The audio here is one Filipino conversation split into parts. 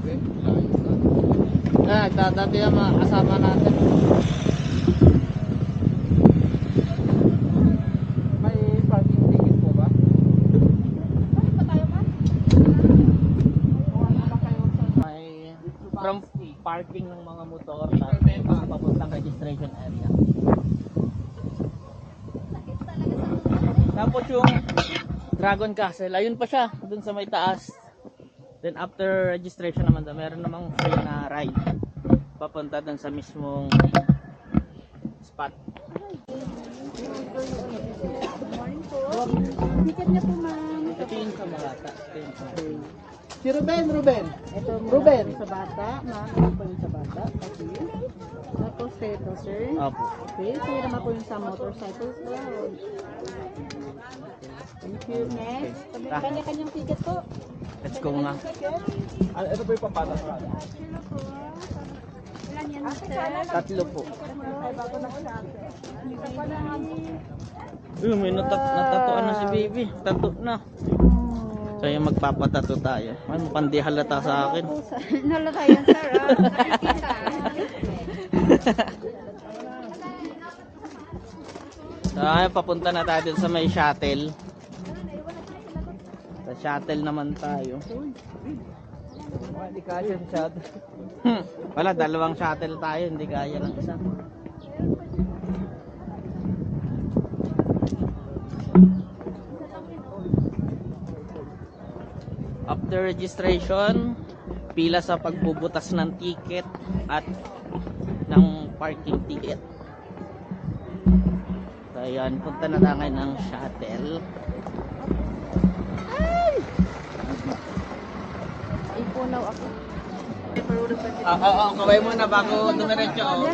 Grabe, layo na. Dati yung mga kasama natin. May parking ticket po ba? May from parking ng mga motor tapos papuntang registration area. Tapos yung Dragon Castle, ayun pa siya, dun sa may taas. Then after registration naman daw, meron namang free na ride papunta dun sa mismong spot. Ticket niya po, ma'am. Ito yung sa Malata. Si Ruben. Ito Ruben. sa bata, ma'am. Ito po yung sa bata. Okay. Tapos ito, sir. Opo. Okay. So, yun naman po yung sa motorcycles. Thank you. Next. Kanya-kanyang ticket po. Let's go nga. Ito po yung pampata sa akin. Ilan yan, sir? Tatlo po. Ay, bago na sa atin. May natatuan na si baby. Tato na. So yung magpapatato tayo. Ay, mukhang di halata sa akin. Nalata yan, sir. So ayun, papunta na tayo dun sa may shuttle. Sa shuttle naman tayo. Hindi kaya yung shuttle. Wala, dalawang shuttle tayo. Hindi kaya ng isa. After registration, pila sa pagbubutas ng ticket at ng parking ticket. So ayan, punta na tayo ngayon ng shuttle. Ipunaw ako. Kaway muna bago dumiretso.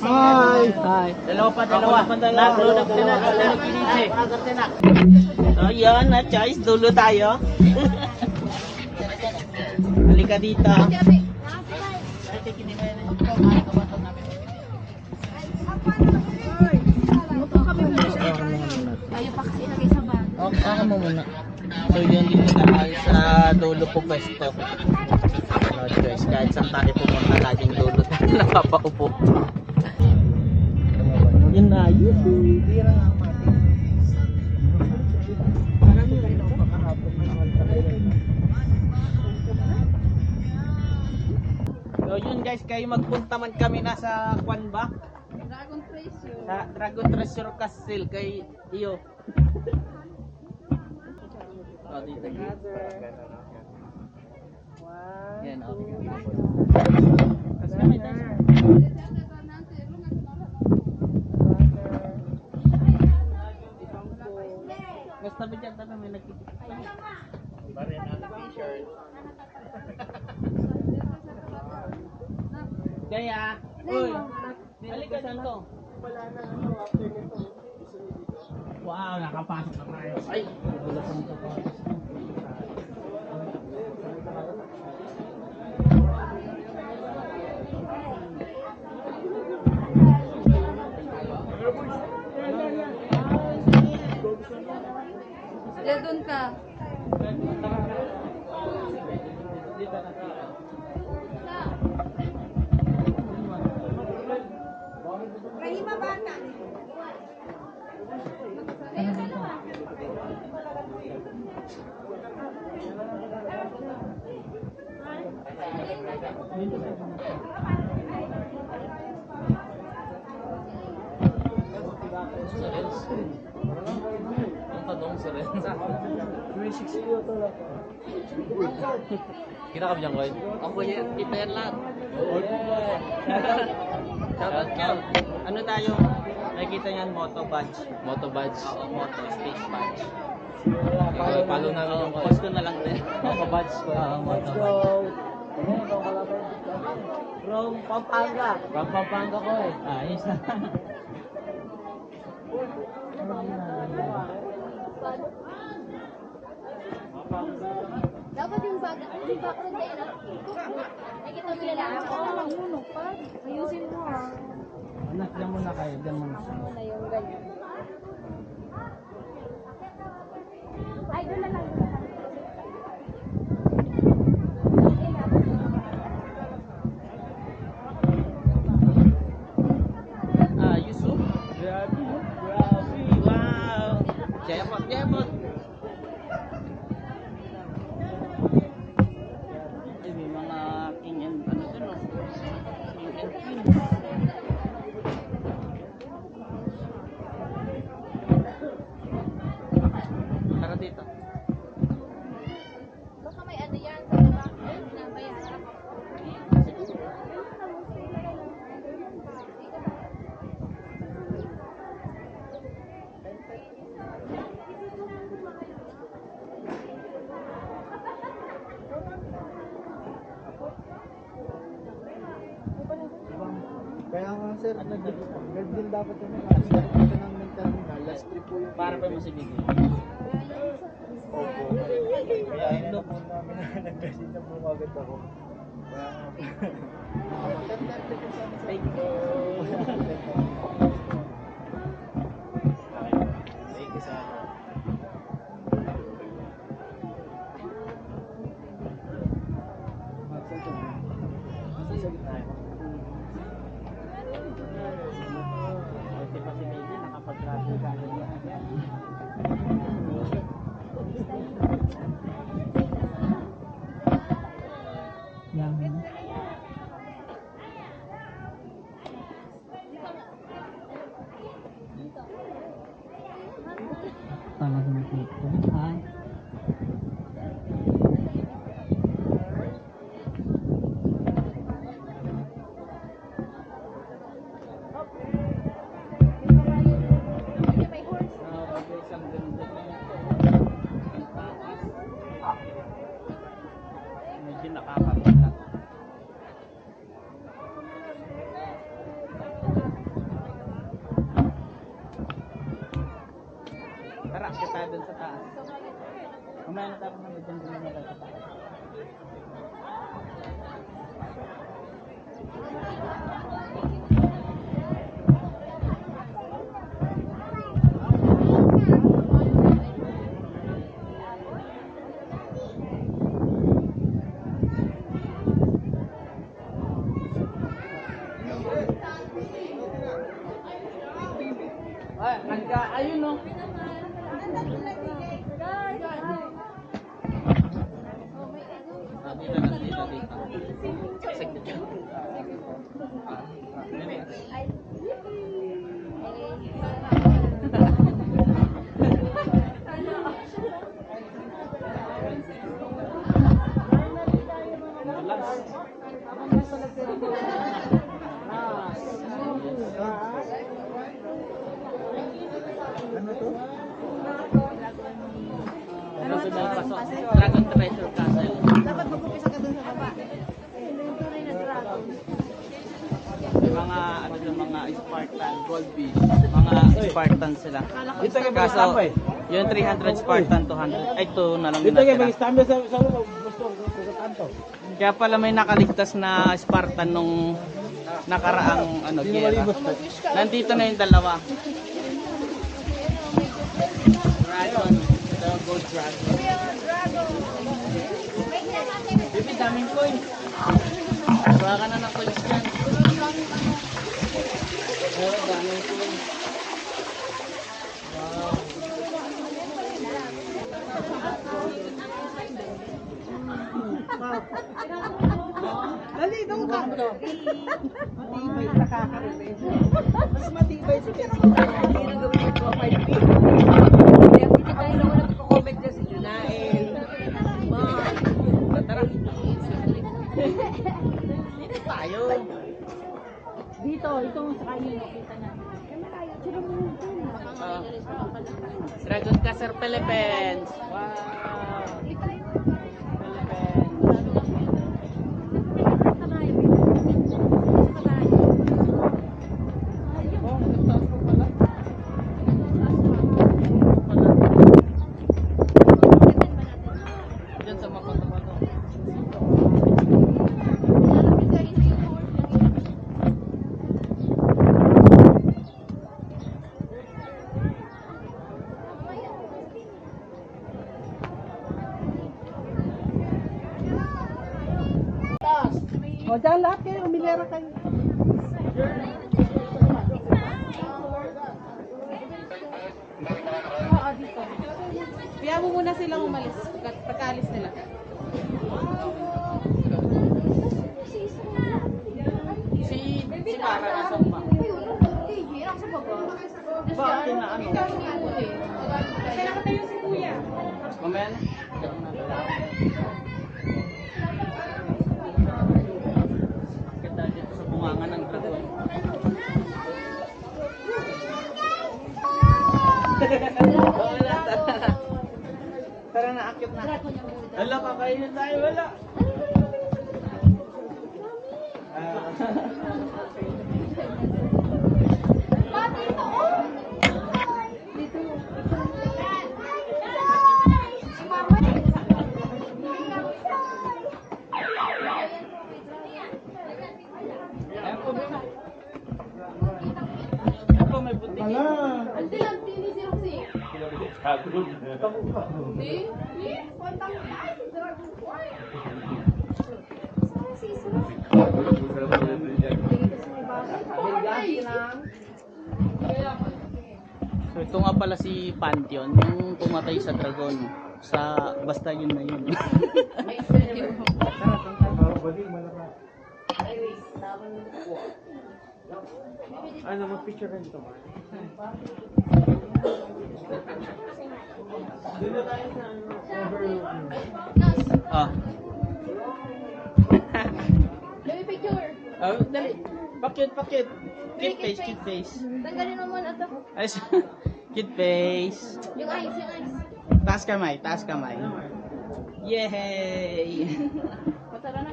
Hi! Hi. Dalawa. Nag-load up sila. So ayan, na choice, dulo tayo. Halika dito. Tayo pa kasi ilagay sa bag. Okay, ako mo muna. So yun, dito na tayo sa dulo po pwesto. No choice, kahit saan tayo pumunta, laging dulo tayo napapaupo. Yun na, yun. Tira nga mati. So yun guys, kayo magpunta man kami nasa Kwan ba? Dragon Treasure. Sa Dragon Treasure Castle kay iyo. Oh, dito. Yan, okay. Kasi kami tayo. Mas tabi dyan, tabi may nagkikita. Kaya, uy, halika dito. Wow, nakapasok na tayo. Ay, nagulat ang kapasok. Diyan doon ka. Rahima bata. Kita ka ba dyan, Koy? Ako yan, kita yan lahat. Shoutout ka. Ano tayo? Nakikita yan, Moto Badge. Moto badge. Oo, Moto Space Badge. Follow na lang ako. Post ko na lang din. Moto badge ko. Oo, Moto Badge. From Pampanga. From Pampanga ko eh. Ayos na. Dapat yung bag, yung background na yun. Nakikita mo nila. Ako pa. Ayusin mo ah. Anak, dyan muna kayo. Dyan muna. Ako na yung ganyan. Ay, doon na lang. sir, nag-guard din dapat yun. Kasi ito ng terminal, last trip po yung Para pa masibigay. Opo. Kaya yun na po namin na nag-message na po agad ako. Kaya nga po. Thank you. Thank you sa Kasi pa si Baby, nakapag-grabe ka na. Tama sa mga ito. Ay. Medyo nakakapita. Tara, kita tayo dun sa taas. Mamaya na tayo na dyan dun na tayo sa taas. Ay, ayun no. Dito na, dito. Saglit yan. ano to? Dragon Treasure Castle. Dapat mag-upisa ka dun sa baba. Inventory na dragon. Yung mga ano yung mga Spartan gold beast. Mga Spartan sila. Dito kayo Kaso yung 300 Spartan 200 ay 2 na lang Dito kayo natira. mag-stamina sa gusto ko kanto. Kaya pala may nakaligtas na Spartan nung nakaraang ano gera. Nandito na yung dalawa. Dragon, the gold dragon. Bibi, daming coins. Baka ka na ng coins yan. Oh, daming coins. Wow. Dali, doon ka. Matibay, nakaka-revenge. Mas matibay si Kenny. Hindi na gawin yung profile pic. Kaya pwede tayo na wala comment dyan si Junael. Tara. Dito tayo. Dito, ito sa kanya nakita na. Dragon Castle Philippines. Wow. Diyan sa makoto-koto. O, dyan lahat kayo, umilera kayo. Oo, dito. Kaya mo muna silang umalis pagkaalis nila. Si Mara nasa pa. Bakit na ano? Kaya nakatayo si Kuya. Mamaya na. Kita dito sa bungangan ng dragon. Wala, tara. Tara na, akit na. Wala, kakainin tayo, wala. Ante lang, tini si Roxy. Di? Di? Kontang ay, si Dragon Boy. Si Sura. So ito nga pala si Pantheon, yung pumatay sa dragon. Basta yun na yun. Ano, mag-picture ka dito, Mark? Dito tayo sa overlooking. Nas, Ah. let me picture. Oh, dali. Pakit. Cute face, cute face. Tanggalin mo muna ito. Ay, cute face. Yung eyes, yung eyes. Taas kamay. Yay! Patara na.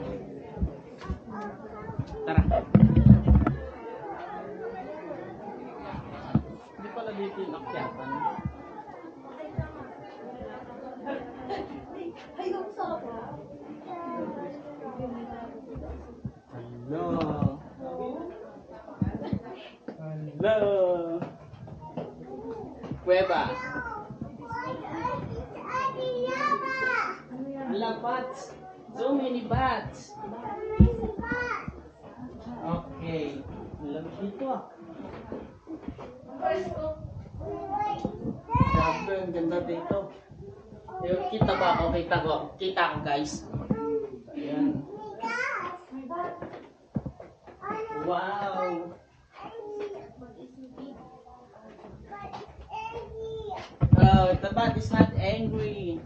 Tara. Hindi pala dito yung akyatan. Hello. Hello. Cueva. Ala, bats. So many bats. Okay. Lamig dito ah. Grabe, ang ganda dito. Kita ba ako? Kita ko guys. Ayan. Wow. Oh, the bat is not angry.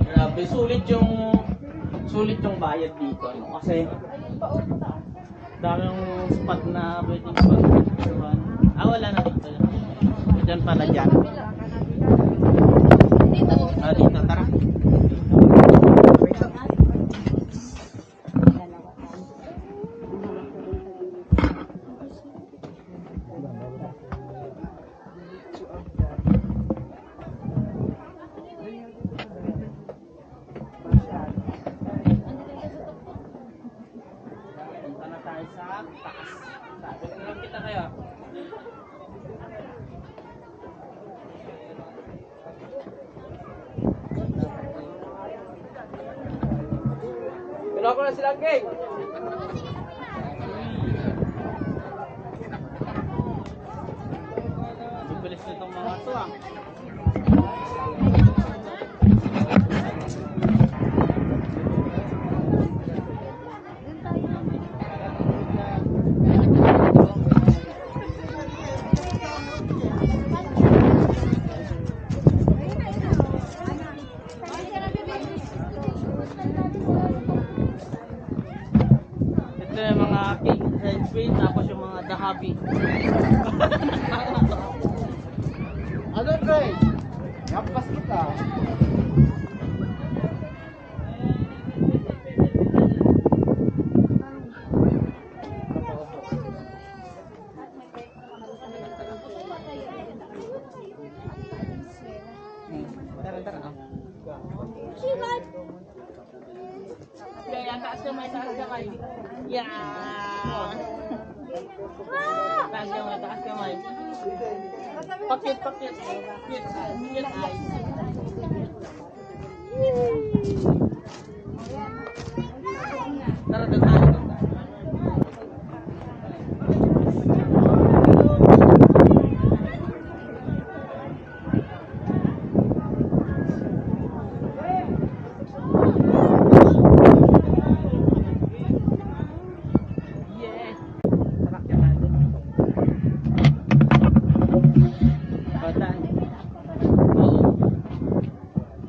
Grabe, sulit yung bayad dito, ano, kasi daming spot na pwedeng pag-picturean. Wala na dito. Diyan pala dyan. Dito. Dito, tara. Punta na tayo sa taas. Sabi ko lang kita kayo. Ginawa ko na silang gang. Bibilis nitong mga to ah. Ito yung mga king and queen, tapos yung mga dahabi. Ano, Trey? Yapas kita. Tara. Yan, taas kamay. Yan. Taas kamay. Pakit. Cute eyes. Tara, doon tayo. Yes. Tara, tayo. Bataan. Oo.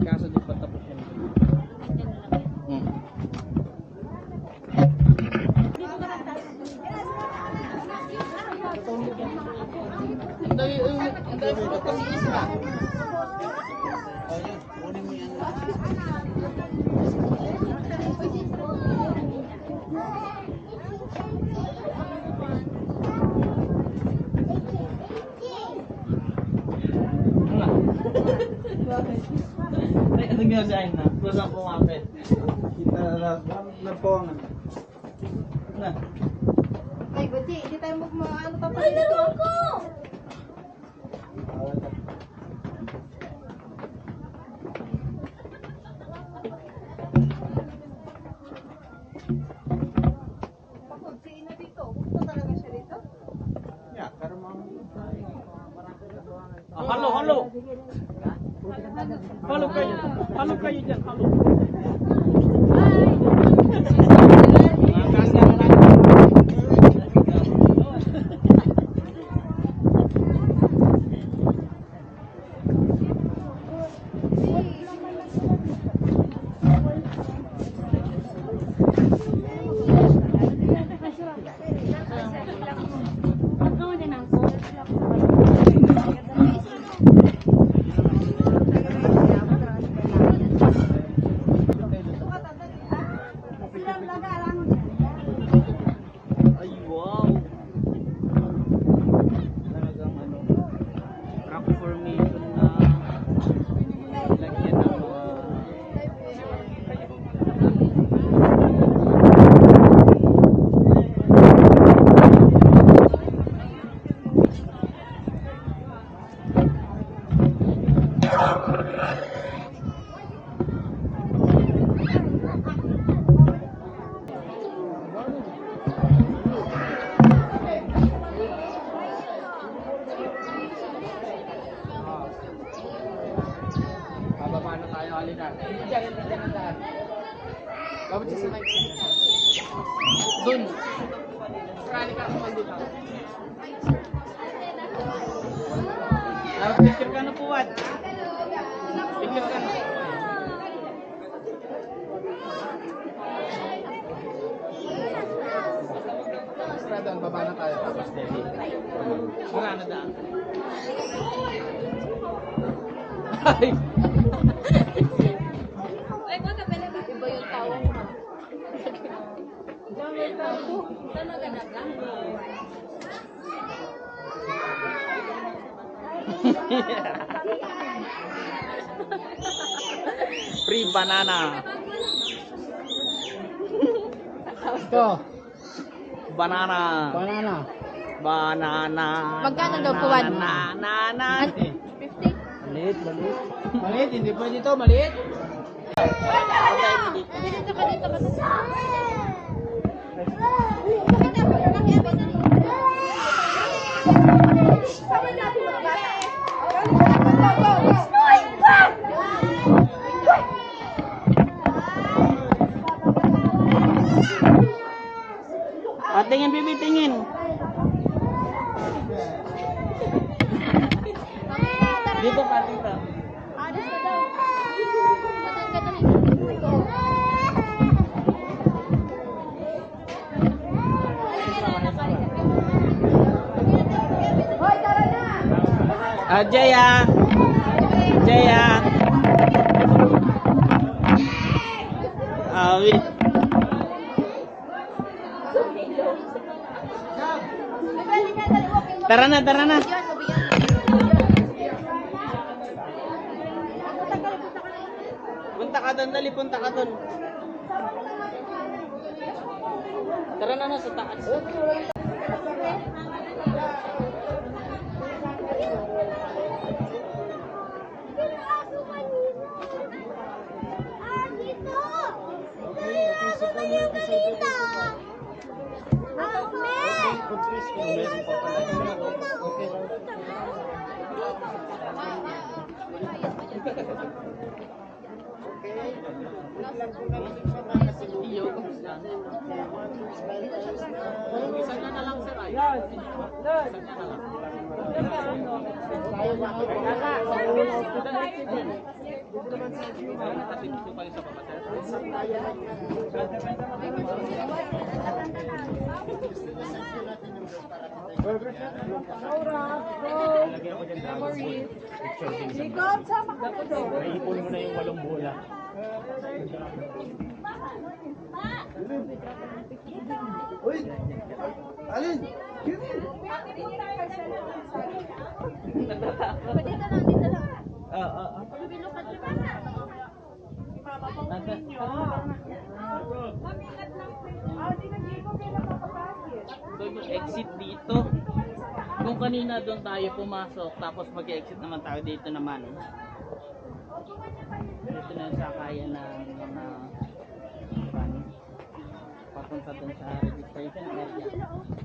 Kaso di pa tapos yun. Ang dami po kasi isla. Ayun, kunin mo yan. Ay, anong ginagawa na? Kusang kumapit. Kita na po ang Na. Ay, Gucci, hindi tayo ano pa Ay, naroon ko! Gucci na dito. Gusto talaga siya dito? ya, pero mga Halo, halo. Halo kayo. Halo kayo dyan, halo. Mga kasi ang lang. Ay, wow. Talagang ano, rock formation na lagyan ng mga bababa na tayo, halika. Diyan ang daan. Babot siya sa night. Doon. Halika ako dito. Picture ka na po, Wad. Picture ka na. Basta doon, baba na tayo. Tapos Debbie. Wala na daan. Ay! Ay, kung kapila ba? Iba yung tao mo. Saan naganap lang? Free banana. ito, Banana. banana. Banana. Magkano daw po, Wad? Banana. 50? Maliit, maliit. Maliit, hindi pwede ito, maliit. Dito ka dito ka. Tingin, bibi, tingin. Dito pa, dito. Jaya. Jaya. Wait. Tara na, tara na. Punta ka doon, dali, punta ka doon. Tara na sa taas. Naipon mo na yung 8 bola. Uy! Alin? Dito lang, dito lang. Oo. Bilokad siya. So, yung exit dito. Kung kanina doon tayo pumasok, tapos mag-exit naman tayo dito naman. Dito na yung sakayan ng mga van. Papunta doon sa registration area.